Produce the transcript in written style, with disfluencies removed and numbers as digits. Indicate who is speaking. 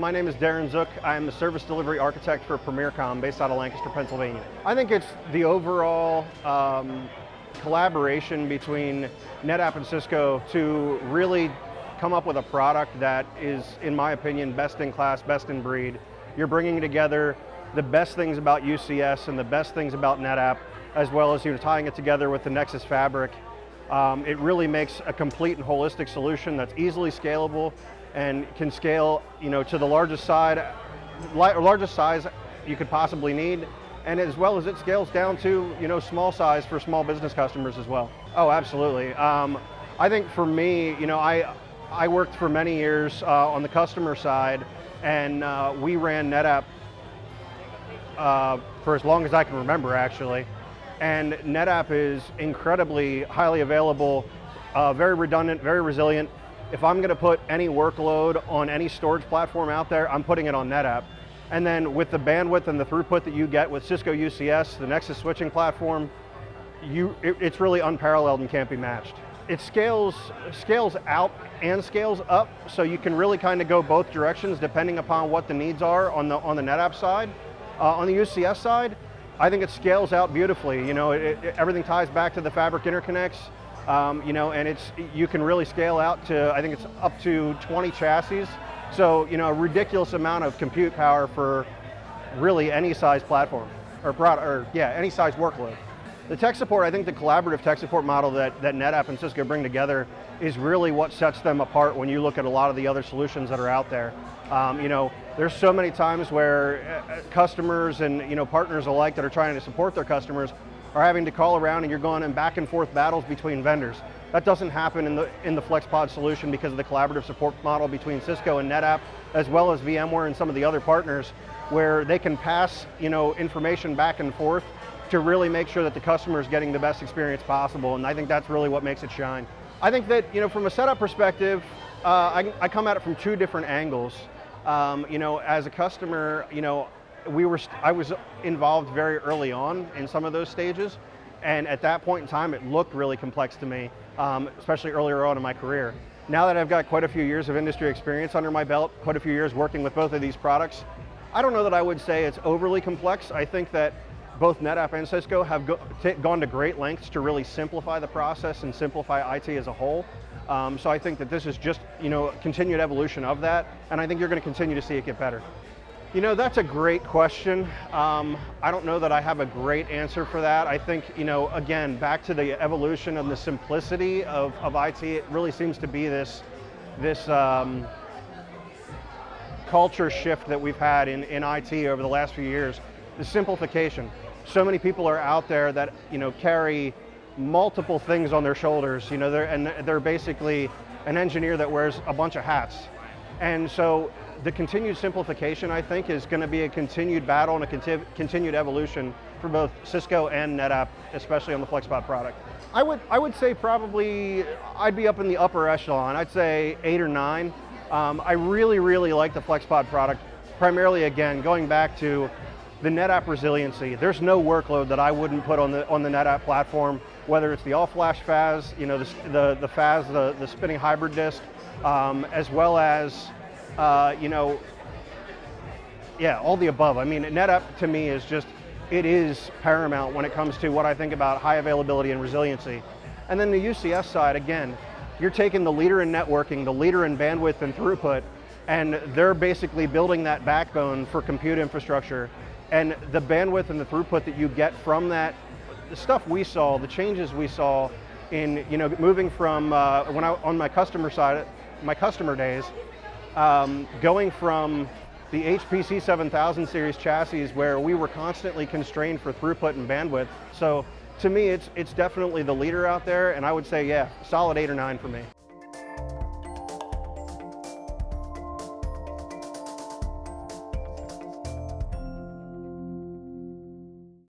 Speaker 1: My name is Darin Zook. I'm the service delivery architect for PremierCom based out of Lancaster, Pennsylvania. I think it's the overall collaboration between NetApp and Cisco to really come up with a product that is, in my opinion, best in class, best in breed. You're bringing together the best things about UCS and the best things about NetApp, as well as tying it together with the Nexus fabric. It really makes a complete and holistic solution that's easily scalable and can scale, to the largest size you could possibly need, and as well as it scales down to, small size for small business customers as well. Oh, absolutely. I think for me, I worked for many years on the customer side, and we ran NetApp for as long as I can remember, actually. And NetApp is incredibly highly available, very redundant, very resilient. If I'm going to put any workload on any storage platform out there, I'm putting it on NetApp. And then with the bandwidth and the throughput that you get with Cisco UCS, the Nexus switching platform, it's really unparalleled and can't be matched. It scales out and scales up, so you can really kind of go both directions depending upon what the needs are on the NetApp side. On the UCS side, I think it scales out beautifully. Everything ties back to the fabric interconnects. And you can really scale out to, I think it's up to 20 chassis. So, a ridiculous amount of compute power for really any size platform any size workload. The tech support, I think the collaborative tech support model that NetApp and Cisco bring together is really what sets them apart when you look at a lot of the other solutions that are out there. There's so many times where customers and partners alike that are trying to support their customers are having to call around and you're going in back and forth battles between vendors. That doesn't happen in the FlexPod solution because of the collaborative support model between Cisco and NetApp, as well as VMware and some of the other partners, where they can pass information back and forth to really make sure that the customer is getting the best experience possible, and I think that's really what makes it shine. I think that from a setup perspective, I come at it from two different angles. As a customer, I was involved very early on in some of those stages, and at that point in time it looked really complex to me, especially earlier on in my career. Now that I've got quite a few years of industry experience under my belt, quite a few years working with both of these products, I don't know that I would say it's overly complex. I think that both NetApp and Cisco have gone to great lengths to really simplify the process and simplify IT as a whole. So I think that this is just a continued evolution of that, and I think you're going to continue to see it get better. That's a great question. I don't know that I have a great answer for that. I think, again, back to the evolution and the simplicity of IT, it really seems to be this culture shift that we've had in IT over the last few years. The simplification. So many people are out there that carry multiple things on their shoulders. They're basically an engineer that wears a bunch of hats. And so the continued simplification, I think, is going to be a continued battle and a continued evolution for both Cisco and NetApp, especially on the FlexPod product. I would say probably I'd be up in the upper echelon. I'd say 8 or 9. I really like the FlexPod product, primarily, again, going back to the NetApp resiliency. There's no workload that I wouldn't put on the NetApp platform, whether it's the all-flash FAS, the FAS, the spinning hybrid disk, as well as all the above. I mean, NetApp to me is paramount when it comes to what I think about high availability and resiliency. And then the UCS side, again, you're taking the leader in networking, the leader in bandwidth and throughput, and they're basically building that backbone for compute infrastructure. And the bandwidth and the throughput that you get from that, the stuff we saw, the changes we saw in moving from on my customer side, my customer days, going from the HPC 7000 series chassis where we were constantly constrained for throughput and bandwidth. So to me, it's definitely the leader out there, and I would say, yeah, solid 8 or 9 for me.